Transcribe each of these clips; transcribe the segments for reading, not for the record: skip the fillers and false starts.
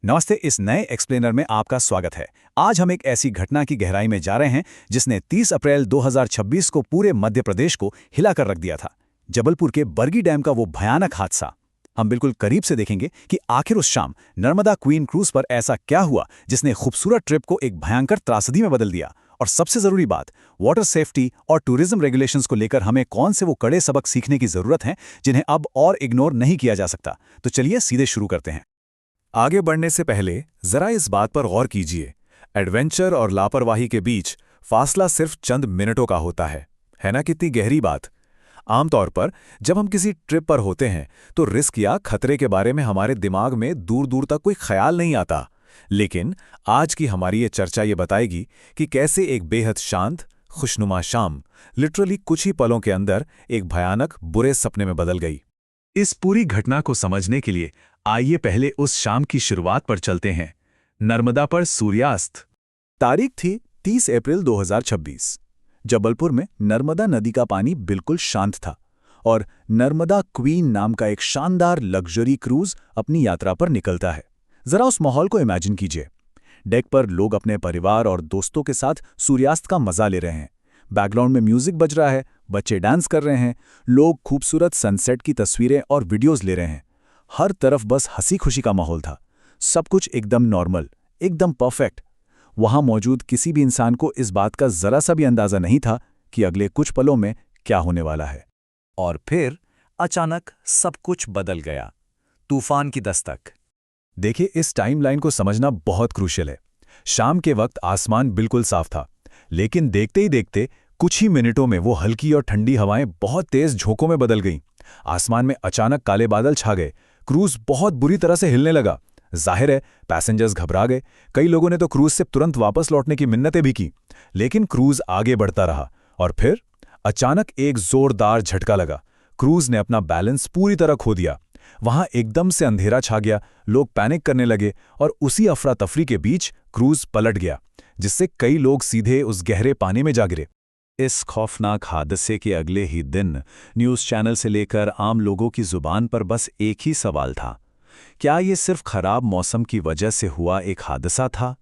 नमस्ते। इस नए एक्सप्लेनर में आपका स्वागत है। आज हम एक ऐसी घटना की गहराई में जा रहे हैं जिसने 30 अप्रैल 2026 को पूरे मध्य प्रदेश को हिलाकर रख दिया था। जबलपुर के बरगी डैम का वो भयानक हादसा। हम बिल्कुल करीब से देखेंगे कि आखिर उस शाम नर्मदा क्वीन क्रूज पर ऐसा क्या हुआ जिसने खूबसूरत ट्रिप को एक भयंकर त्रासदी में बदल दिया। और सबसे जरूरी बात, वाटर सेफ्टी और टूरिज्म रेगुलेशंस को लेकर हमें कौन से वो कड़े सबक सीखने की जरूरत है जिन्हें अब और इग्नोर नहीं किया जा सकता। तो चलिए सीधे शुरू करते हैं। आगे बढ़ने से पहले जरा इस बात पर गौर कीजिए, एडवेंचर और लापरवाही के बीच फासला सिर्फ चंद मिनटों का होता है ना? कितनी गहरी बात। आमतौर पर जब हम किसी ट्रिप पर होते हैं तो रिस्क या खतरे के बारे में हमारे दिमाग में दूर दूर तक कोई ख्याल नहीं आता, लेकिन आज की हमारी ये चर्चा ये बताएगी कि कैसे एक बेहद शांत खुशनुमा शाम लिटरली कुछ ही पलों के अंदर एक भयानक बुरे सपने में बदल गई। इस पूरी घटना को समझने के लिए आइए पहले उस शाम की शुरुआत पर चलते हैं। नर्मदा पर सूर्यास्त। तारीख थी 30 अप्रैल 2026। जबलपुर में नर्मदा नदी का पानी बिल्कुल शांत था और नर्मदा क्वीन नाम का एक शानदार लग्जरी क्रूज अपनी यात्रा पर निकलता है। जरा उस माहौल को इमेजिन कीजिए। डेक पर लोग अपने परिवार और दोस्तों के साथ सूर्यास्त का मजा ले रहे हैं। बैकग्राउंड में म्यूजिक बज रहा है, बच्चे डांस कर रहे हैं, लोग खूबसूरत सनसेट की तस्वीरें और वीडियोज ले रहे हैं। हर तरफ बस हंसी खुशी का माहौल था। सब कुछ एकदम नॉर्मल, एकदम परफेक्ट। वहां मौजूद किसी भी इंसान को इस बात का जरा सा भी अंदाजा नहीं था कि अगले कुछ पलों में क्या होने वाला है। और फिर अचानक सब कुछ बदल गया। तूफान की दस्तक। देखिए, इस टाइमलाइन को समझना बहुत क्रूशियल है। शाम के वक्त आसमान बिल्कुल साफ था, लेकिन देखते ही देखते कुछ ही मिनटों में वो हल्की और ठंडी हवाएं बहुत तेज झोंकों में बदल गईं। आसमान में अचानक काले बादल छा गए। क्रूज बहुत बुरी तरह से हिलने लगा। जाहिर है, पैसेंजर्स घबरा गए। कई लोगों ने तो क्रूज से तुरंत वापस लौटने की मिन्नतें भी की, लेकिन क्रूज आगे बढ़ता रहा। और फिर अचानक एक जोरदार झटका लगा। क्रूज ने अपना बैलेंस पूरी तरह खो दिया। वहां एकदम से अंधेरा छा गया, लोग पैनिक करने लगे और उसी अफरा तफरी के बीच क्रूज पलट गया, जिससे कई लोग सीधे उस गहरे पानी में जा गिरे। इस खौफनाक हादसे के अगले ही दिन न्यूज़ चैनल से लेकर आम लोगों की जुबान पर बस एक ही सवाल था, क्या ये सिर्फ खराब मौसम की वजह से हुआ एक हादसा था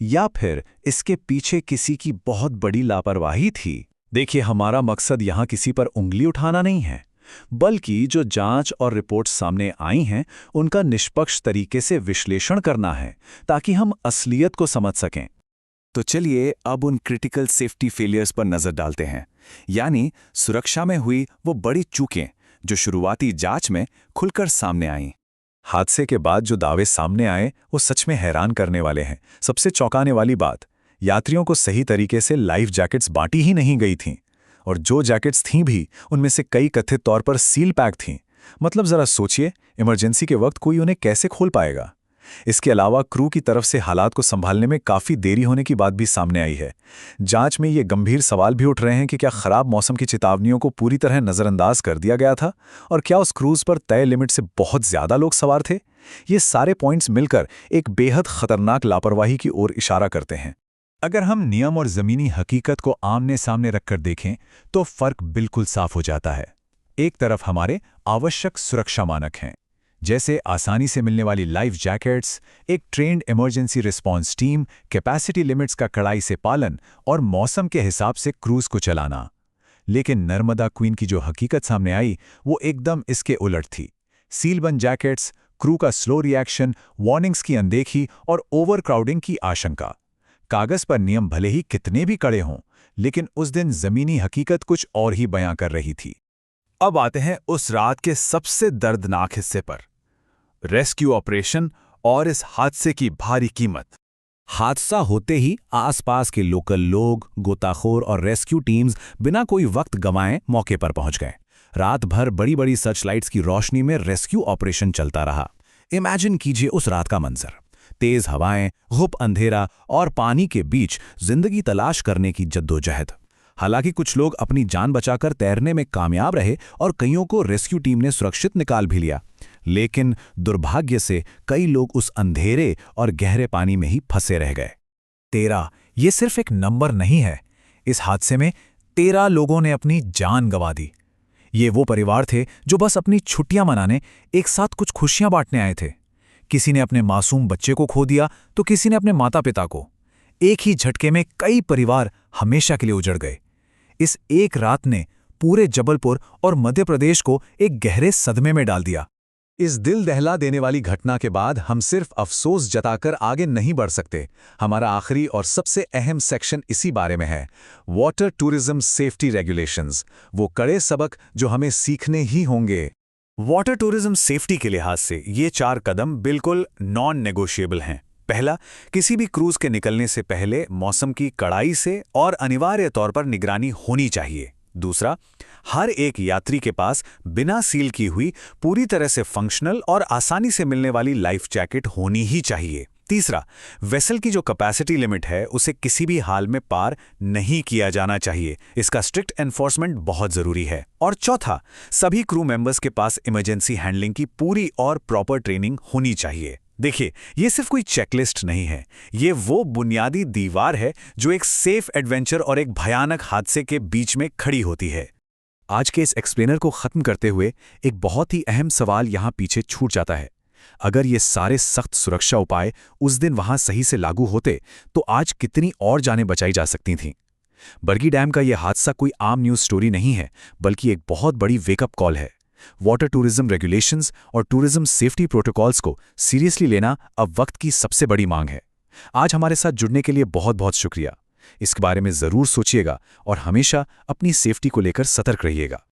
या फिर इसके पीछे किसी की बहुत बड़ी लापरवाही थी। देखिए, हमारा मकसद यहाँ किसी पर उंगली उठाना नहीं है, बल्कि जो जांच और रिपोर्ट्स सामने आई हैं उनका निष्पक्ष तरीके से विश्लेषण करना है, ताकि हम असलियत को समझ सकें। तो चलिए अब उन क्रिटिकल सेफ्टी फेलियर्स पर नजर डालते हैं, यानी सुरक्षा में हुई वो बड़ी चूकें जो शुरुआती जांच में खुलकर सामने आईं। हादसे के बाद जो दावे सामने आए वो सच में हैरान करने वाले हैं। सबसे चौंकाने वाली बात, यात्रियों को सही तरीके से लाइफ जैकेट्स बांटी ही नहीं गई थीं, और जो जैकेट्स थीं भी उनमें से कई कथित तौर पर सील पैक थीं। मतलब जरा सोचिए, इमरजेंसी के वक्त कोई उन्हें कैसे खोल पाएगा। इसके अलावा क्रू की तरफ से हालात को संभालने में काफ़ी देरी होने की बात भी सामने आई है। जांच में ये गंभीर सवाल भी उठ रहे हैं कि क्या खराब मौसम की चेतावनियों को पूरी तरह नज़रअंदाज कर दिया गया था, और क्या उस क्रूज़ पर तय लिमिट से बहुत ज़्यादा लोग सवार थे। ये सारे पॉइंट्स मिलकर एक बेहद खतरनाक लापरवाही की ओर इशारा करते हैं। अगर हम नियम और ज़मीनी हकीकत को आमने सामने रखकर देखें तो फ़र्क बिल्कुल साफ हो जाता है। एक तरफ हमारे आवश्यक सुरक्षा मानक हैं, जैसे आसानी से मिलने वाली लाइफ जैकेट्स, एक trained emergency response team, capacity limits का कड़ाई से पालन और मौसम के हिसाब से क्रूज को चलाना। लेकिन नर्मदा क्वीन की जो हकीकत सामने आई वो एकदम इसके उलट थी। सीलबंद जैकेट्स, क्रू का स्लो रिएक्शन, वार्निंग्स की अनदेखी और ओवरक्राउडिंग की आशंका। कागज पर नियम भले ही कितने भी कड़े हों, लेकिन उस दिन जमीनी हकीकत कुछ और ही बयां कर रही थी। अब आते हैं उस रात के सबसे दर्दनाक हिस्से पर, रेस्क्यू ऑपरेशन और इस हादसे की भारी कीमत। हादसा होते ही आसपास के लोकल लोग, गोताखोर और रेस्क्यू टीम्स बिना कोई वक्त गंवाए मौके पर पहुंच गए। रात भर बड़ी बड़ी सर्च लाइट्स की रोशनी में रेस्क्यू ऑपरेशन चलता रहा। इमेजिन कीजिए उस रात का मंजर, तेज हवाएं, घुप अंधेरा और पानी के बीच जिंदगी तलाश करने की जद्दोजहद। हालांकि कुछ लोग अपनी जान बचाकर तैरने में कामयाब रहे और कईयों को रेस्क्यू टीम ने सुरक्षित निकाल भी लिया, लेकिन दुर्भाग्य से कई लोग उस अंधेरे और गहरे पानी में ही फंसे रह गए। 13 ये सिर्फ एक नंबर नहीं है। इस हादसे में 13 लोगों ने अपनी जान गंवा दी। ये वो परिवार थे जो बस अपनी छुट्टियां मनाने, एक साथ कुछ खुशियां बांटने आए थे। किसी ने अपने मासूम बच्चे को खो दिया तो किसी ने अपने माता पिता को। एक ही झटके में कई परिवार हमेशा के लिए उजड़ गए। इस एक रात ने पूरे जबलपुर और मध्य प्रदेश को एक गहरे सदमे में डाल दिया। इस दिल दहला देने वाली घटना के बाद हम सिर्फ अफसोस जताकर आगे नहीं बढ़ सकते। हमारा आखिरी और सबसे अहम सेक्शन इसी बारे में है, वाटर टूरिज्म सेफ्टी रेगुलेशंस, वो कड़े सबक जो हमें सीखने ही होंगे। वाटर टूरिज्म सेफ्टी के लिहाज से ये 4 कदम बिल्कुल नॉन नेगोशिएबल हैं। पहला, किसी भी क्रूज के निकलने से पहले मौसम की कड़ाई से और अनिवार्य तौर पर निगरानी होनी चाहिए। दूसरा, हर एक यात्री के पास बिना सील की हुई पूरी तरह से फंक्शनल और आसानी से मिलने वाली लाइफ जैकेट होनी ही चाहिए। तीसरा, वेसल की जो कैपेसिटी लिमिट है उसे किसी भी हाल में पार नहीं किया जाना चाहिए। इसका स्ट्रिक्ट एनफोर्समेंट बहुत जरूरी है। और चौथा, सभी क्रू मेंबर्स के पास इमरजेंसी हैंडलिंग की पूरी और प्रॉपर ट्रेनिंग होनी चाहिए। देखिए, ये सिर्फ कोई चेकलिस्ट नहीं है, ये वो बुनियादी दीवार है जो एक सेफ एडवेंचर और एक भयानक हादसे के बीच में खड़ी होती है। आज के इस एक्सप्लेनर को खत्म करते हुए एक बहुत ही अहम सवाल यहाँ पीछे छूट जाता है। अगर ये सारे सख्त सुरक्षा उपाय उस दिन वहां सही से लागू होते तो आज कितनी और जानें बचाई जा सकती थीं। बरगी डैम का यह हादसा कोई आम न्यूज़ स्टोरी नहीं है, बल्कि एक बहुत बड़ी वेकअप कॉल है। वाटर टूरिज्म रेगुलेशंस और टूरिज्म सेफ्टी प्रोटोकॉल्स को सीरियसली लेना अब वक्त की सबसे बड़ी मांग है। आज हमारे साथ जुड़ने के लिए बहुत बहुत शुक्रिया। इसके बारे में ज़रूर सोचिएगा और हमेशा अपनी सेफ्टी को लेकर सतर्क रहिएगा।